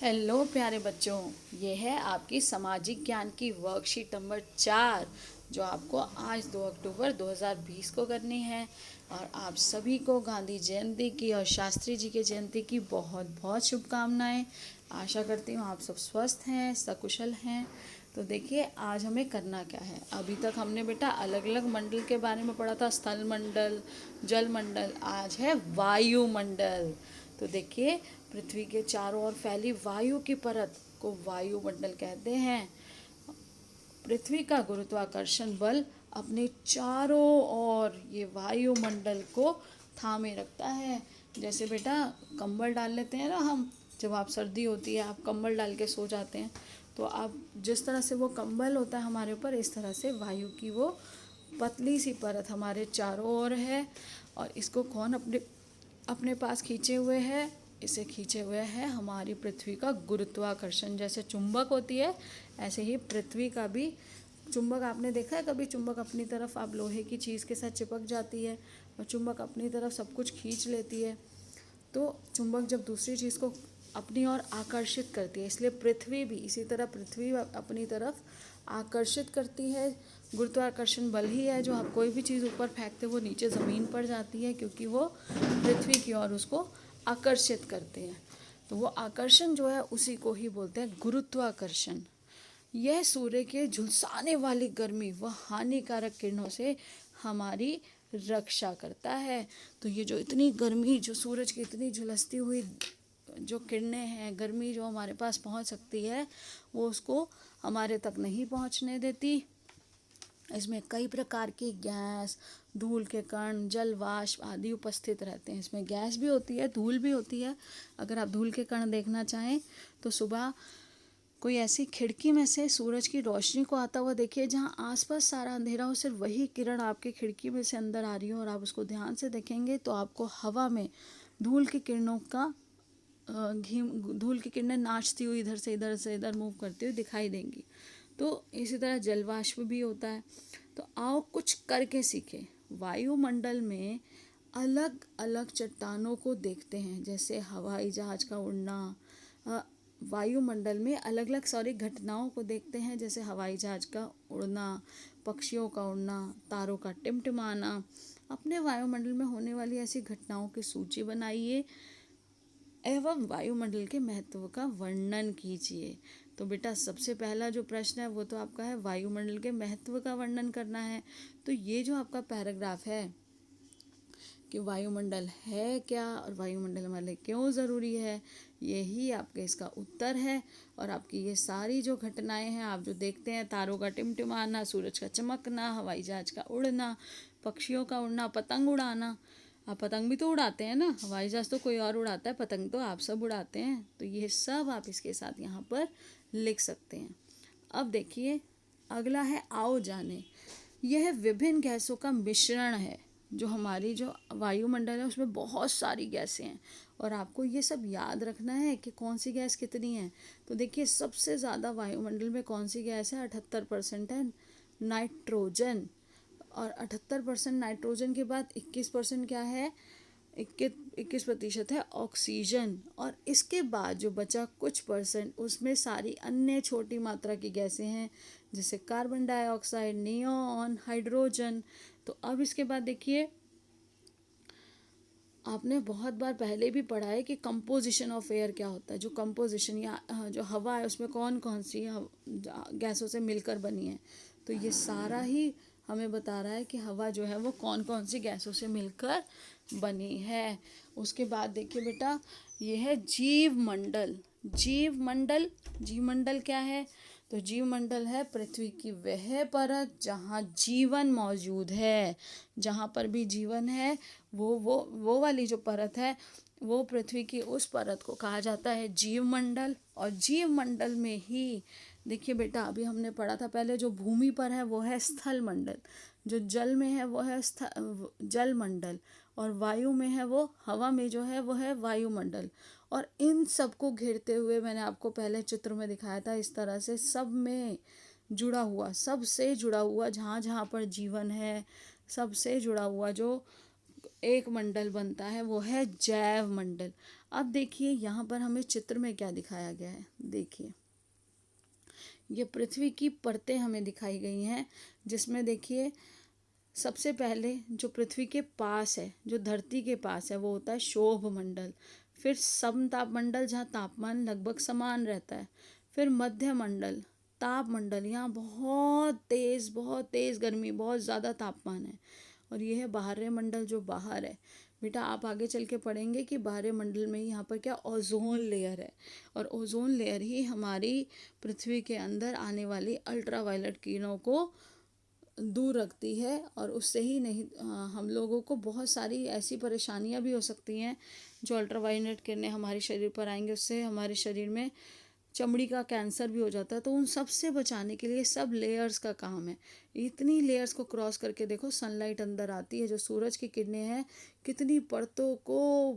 Hello प्यारे बच्चों, ये है आपकी सामाजिक ज्ञान की वर्कशीट नंबर 4 जो आपको आज 2 अक्टूबर 2020 को करनी है। और आप सभी को गांधी जयंती की और शास्त्री जी के जयंती की बहुत बहुत शुभकामनाएं। आशा करती हूँ आप सब स्वस्थ हैं, सकुशल हैं। तो देखिए आज हमें करना क्या है। अभी तक हमने बेटा अलग अलग मंडल के बारे में पढ़ा था, स्थल मंडल, जल मंडल। आज है वायुमंडल। तो देखिए पृथ्वी के चारों ओर फैली वायु की परत को वायुमंडल कहते हैं। पृथ्वी का गुरुत्वाकर्षण बल अपने चारों ओर ये वायुमंडल को थामे रखता है। जैसे बेटा कंबल डाल लेते हैं ना हम, जब आप सर्दी होती है आप कंबल डाल के सो जाते हैं, तो आप जिस तरह से वो कंबल होता है हमारे ऊपर, इस तरह से वायु की वो पतली सी परत हमारे चारों ओर है। और इसको कौन अपने अपने पास खींचे हुए है? इसे खींचे हुए है हमारी पृथ्वी का गुरुत्वाकर्षण। जैसे चुंबक होती है ऐसे ही पृथ्वी का भी चुंबक। आपने देखा है कभी चुंबक अपनी तरफ, आप लोहे की चीज़ के साथ चिपक जाती है और चुंबक अपनी तरफ सब कुछ खींच लेती है। तो चुंबक जब दूसरी चीज़ को अपनी ओर आकर्षित करती है, इसलिए पृथ्वी भी इसी तरह पृथ्वी अपनी तरफ आकर्षित करती है। गुरुत्वाकर्षण बल ही है जो आप कोई भी चीज़ ऊपर फेंकते वो नीचे ज़मीन पर जाती है, क्योंकि वो पृथ्वी की ओर उसको आकर्षित करते हैं। तो वो आकर्षण जो है उसी को ही बोलते हैं गुरुत्वाकर्षण। यह सूर्य के झुलसाने वाली गर्मी व हानिकारक किरणों से हमारी रक्षा करता है। तो ये जो इतनी गर्मी, जो सूरज की इतनी झुलसती हुई जो किरणें हैं, गर्मी जो हमारे पास पहुंच सकती है, वो उसको हमारे तक नहीं पहुंचने देती। इसमें कई प्रकार की गैस, धूल के कण, जल वाष्प आदि उपस्थित रहते हैं। इसमें गैस भी होती है, धूल भी होती है। अगर आप धूल के कण देखना चाहें तो सुबह कोई ऐसी खिड़की में से सूरज की रोशनी को आता हुआ देखिए जहाँ आसपास सारा अंधेरा हो, सिर्फ वही किरण आपके खिड़की में से अंदर आ रही हो और आप उसको ध्यान से देखेंगे तो आपको हवा में धूल की किरणों का धूल की किरणें नाचती हुई इधर से इधर मूव करती हुई दिखाई देंगी। तो इसी तरह जलवाष्प भी होता है। तो आओ कुछ करके सीखें। वायुमंडल में अलग अलग चट्टानों को देखते हैं, जैसे हवाई जहाज का उड़ना। वायुमंडल में अलग अलग सारी घटनाओं को देखते हैं, जैसे हवाई जहाज का उड़ना, पक्षियों का उड़ना, तारों का टिमटिमाना। अपने वायुमंडल में होने वाली ऐसी घटनाओं की सूची बनाइए एवं वायुमंडल के महत्व का वर्णन कीजिए। तो बेटा सबसे पहला जो प्रश्न है वो तो आपका है वायुमंडल के महत्व का वर्णन करना है। तो ये जो आपका पैराग्राफ है कि वायुमंडल है क्या और वायुमंडल हमारे लिए क्यों ज़रूरी है, यही आपके इसका उत्तर है। और आपकी ये सारी जो घटनाएं हैं आप जो देखते हैं, तारों का टिमटिमाना, सूरज का चमकना, हवाई जहाज का उड़ना, पक्षियों का उड़ना, पतंग उड़ाना। आप पतंग भी तो उड़ाते हैं ना, हवाई जहाज तो कोई और उड़ाता है, पतंग तो आप सब उड़ाते हैं। तो ये सब आप इसके साथ यहाँ पर लिख सकते हैं। अब देखिए अगला है आओ जाने। यह विभिन्न गैसों का मिश्रण है। जो हमारी जो वायुमंडल है उसमें बहुत सारी गैसें हैं और आपको ये सब याद रखना है कि कौन सी गैस कितनी है। तो देखिए सबसे ज़्यादा वायुमंडल में कौन सी गैस है? 78% है नाइट्रोजन। और 78% नाइट्रोजन के बाद 21% क्या है? 21% है ऑक्सीजन। और इसके बाद जो बचा कुछ परसेंट, उसमें सारी अन्य छोटी मात्रा की गैसें हैं, जैसे कार्बन डाइऑक्साइड, नियॉन, हाइड्रोजन। तो अब इसके बाद देखिए आपने बहुत बार पहले भी पढ़ा है कि कंपोजिशन ऑफ एयर क्या होता है। जो कंपोजिशन या जो हवा है उसमें कौन कौन सी गैसों से मिलकर बनी है। तो ये सारा ही हमें बता रहा है कि हवा जो है वो कौन कौन सी गैसों से मिलकर बनी है। उसके बाद देखिए बेटा ये है जीव मंडल। जीव मंडल, जीव मंडल क्या है? तो जीव मंडल है पृथ्वी की वह परत जहाँ जीवन मौजूद है। जहाँ पर भी जीवन है वो वाली जो परत है वो पृथ्वी की उस परत को कहा जाता है जीव मंडल। और जीव मंडल में ही देखिए बेटा अभी हमने पढ़ा था पहले, जो भूमि पर है वो है स्थल मंडल, जो जल में है वो है जल मंडल, और वायु में है वो, हवा में जो है वो है वायुमंडल। और इन सबको घेरते हुए मैंने आपको पहले चित्र में दिखाया था, इस तरह से सब में जुड़ा हुआ, सबसे जुड़ा हुआ, जहाँ जहाँ पर जीवन है सबसे जुड़ा हुआ जो एक मंडल बनता है वो है जैव मंडल। अब देखिए यहाँ पर हमें चित्र में क्या दिखाया गया है। देखिए ये पृथ्वी की परतें हमें दिखाई गई हैं, जिसमें देखिए सबसे पहले जो पृथ्वी के पास है, जो धरती के पास है, वो होता है क्षोभ मंडल। फिर समताप मंडल, जहाँ तापमान लगभग समान रहता है। फिर मध्य मंडल, ताप मंडल, यहाँ बहुत तेज़ गर्मी, बहुत ज़्यादा तापमान है। और ये है बाहरी मंडल, जो बाहर है। बेटा आप आगे चल के पढ़ेंगे कि बाहरी मंडल में यहाँ पर क्या ओजोन लेयर है, और ओजोन लेयर ही हमारी पृथ्वी के अंदर आने वाली अल्ट्रावायलेट किरणों को दूर रखती है, और उससे ही नहीं हम लोगों को बहुत सारी ऐसी परेशानियां भी हो सकती हैं जो अल्ट्रावायलेट किरणें हमारे शरीर पर आएंगे, उससे हमारे शरीर में चमड़ी का कैंसर भी हो जाता है। तो उन सब से बचाने के लिए सब लेयर्स का काम है। इतनी लेयर्स को क्रॉस करके देखो सनलाइट अंदर आती है, जो सूरज की किरणें हैं कितनी परतों को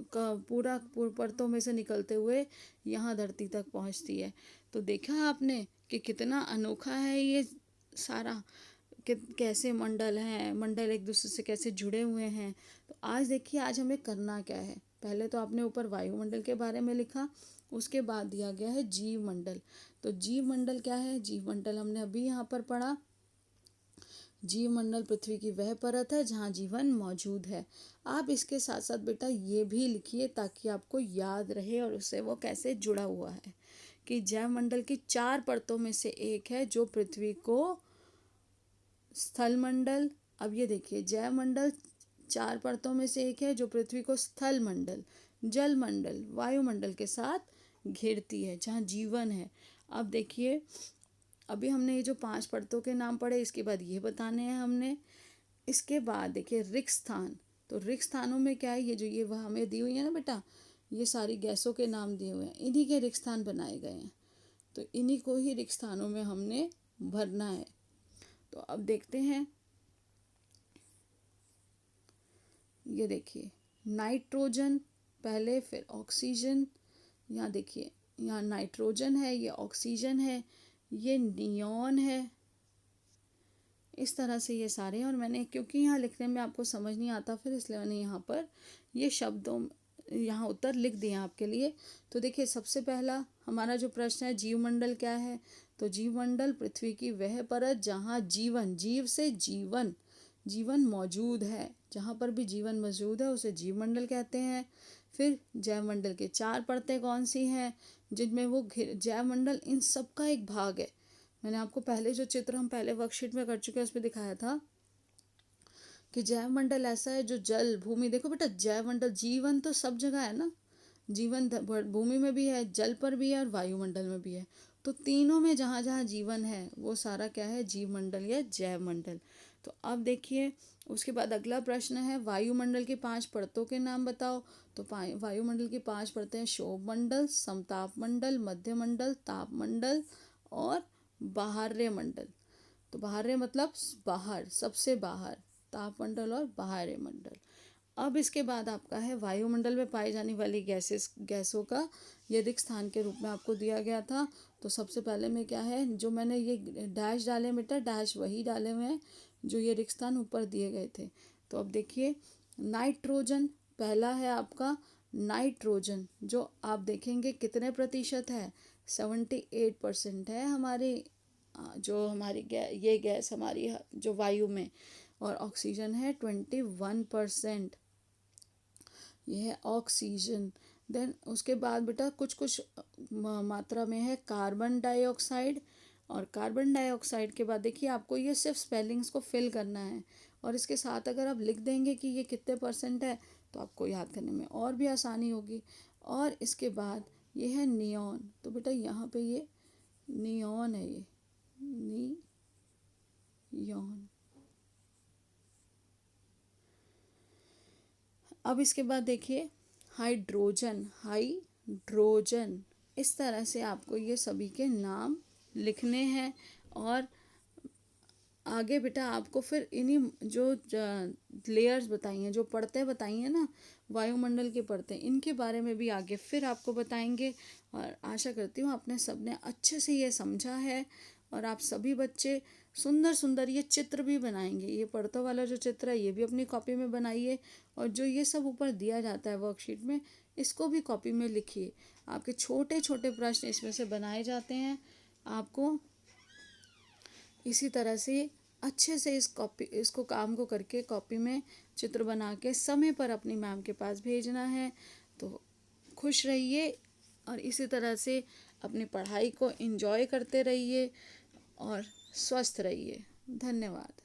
पूरा परतों में से निकलते हुए यहाँ धरती तक पहुँचती है। तो देखा आपने कि कितना अनोखा है ये सारा, कि कैसे मंडल हैं, मंडल एक दूसरे से कैसे जुड़े हुए हैं। तो आज देखिए आज हमें करना क्या है। पहले तो आपने ऊपर वायुमंडल के बारे में लिखा, उसके बाद दिया गया है जीव मंडल। तो जीव मंडल क्या है? जीव मंडल हमने अभी यहाँ पर पढ़ा। जीव मंडल पृथ्वी की वह परत है जहाँ जीवन मौजूद है। आप इसके साथ साथ बेटा ये भी लिखिए ताकि आपको याद रहे और उससे वो कैसे जुड़ा हुआ है, कि जैव मंडल की 4 परतों में से एक है जो पृथ्वी को स्थल मंडल। अब ये देखिए जैव मंडल 4 परतों में से एक है जो पृथ्वी को स्थल मंडल, जल मंडल, वायुमंडल के साथ घेरती है, जहाँ जीवन है। अब देखिए अभी हमने ये जो 5 परतों के नाम पढ़े, इसके बाद ये बताने हैं हमने। इसके बाद देखिए रिक्त स्थान। तो रिक्त स्थानों में क्या है, ये जो ये वह हमें दी हुई है ना बेटा, ये सारी गैसों के नाम दिए हुए हैं, इन्हीं के रिक्त स्थान बनाए गए हैं। तो इन्हीं को ही रिक्त स्थानों में हमने भरना है। तो अब देखते हैं, ये देखिए नाइट्रोजन पहले, फिर ऑक्सीजन। यहाँ देखिए यहाँ नाइट्रोजन है, ये ऑक्सीजन है, ये नियॉन है। इस तरह से ये सारे, और मैंने क्योंकि यहाँ लिखने में आपको समझ नहीं आता, फिर इसलिए मैंने यहाँ पर ये शब्दों यहाँ उत्तर लिख दिया आपके लिए। तो देखिए सबसे पहला हमारा जो प्रश्न है, जीवमंडल क्या है? तो जीवमंडल पृथ्वी की वह परत जहाँ जीवन, जीव से जीवन, जीवन मौजूद है, जहाँ पर भी जीवन मौजूद है उसे जीवमंडल कहते हैं। फिर जैवमंडल के 4 परतें कौन सी हैं, जिनमें वो जैवमंडल इन सब का एक भाग है। मैंने आपको पहले जो चित्र हम पहले वर्कशीट में कर चुके हैं उसमें दिखाया था कि जैवमंडल ऐसा है जो जल, भूमि, देखो बेटा जैवमंडल, जीवन तो सब जगह है ना, जीवन भूमि में भी है, जल पर भी है और वायुमंडल में भी है। तो तीनों में जहाँ जहाँ जीवन है वो सारा क्या है, जीवमंडल या जैवमंडल। तो अब देखिए उसके बाद अगला प्रश्न है, वायुमंडल की 5 परतों के नाम बताओ। तो वायुमंडल की 5 परतें हैं, क्षोभ मंडल, समताप मंडल, मध्य मंडल, ताप मंडल और बाहर्य मंडल। तो बाहर्य मतलब बाहर, सबसे बाहर, ताप मंडल और बाहर्य मंडल। अब इसके बाद आपका है वायुमंडल में पाई जाने वाली गैसों का ये रिक्त स्थान के रूप में आपको दिया गया था। तो सबसे पहले में क्या है, जो मैंने ये डैश डाले बेटा, डैश वही डाले हुए हैं जो ये रिक्त स्थान ऊपर दिए गए थे। तो अब देखिए नाइट्रोजन पहला है आपका, नाइट्रोजन जो आप देखेंगे कितने प्रतिशत है, 78% है हमारे जो हमारी ये गैस हमारी जो वायु में, और ऑक्सीजन है 21%, यह है ऑक्सीजन। देन उसके बाद बेटा कुछ कुछ मात्रा में है कार्बन डाइऑक्साइड, और कार्बन डाइऑक्साइड के बाद देखिए आपको ये सिर्फ स्पेलिंग्स को फिल करना है, और इसके साथ अगर आप लिख देंगे कि ये कितने परसेंट है तो आपको याद करने में और भी आसानी होगी। और इसके बाद ये है नियॉन। तो बेटा यहाँ पे ये नियॉन है, ये नियॉन। अब इसके बाद देखिए हाइड्रोजन, हाइड्रोजन। इस तरह से आपको ये सभी के नाम लिखने हैं। और आगे बेटा आपको फिर इन्हीं जो लेयर्स बताई हैं, जो परतें बताई हैं ना, वायुमंडल की परतें, इनके बारे में भी आगे फिर आपको बताएंगे। और आशा करती हूँ आपने सबने अच्छे से ये समझा है और आप सभी बच्चे सुंदर सुंदर ये चित्र भी बनाएंगे। ये पढ़तो वाला जो चित्र है ये भी अपनी कॉपी में बनाइए, और जो ये सब ऊपर दिया जाता है वर्कशीट में, इसको भी कॉपी में लिखिए। आपके छोटे छोटे प्रश्न इसमें से बनाए जाते हैं। आपको इसी तरह से अच्छे से इसको काम को करके कॉपी में चित्र बना के समय पर अपनी मैम के पास भेजना है। तो खुश रहिए और इसी तरह से अपनी पढ़ाई को एंजॉय करते रहिए और स्वस्थ रहिए। धन्यवाद।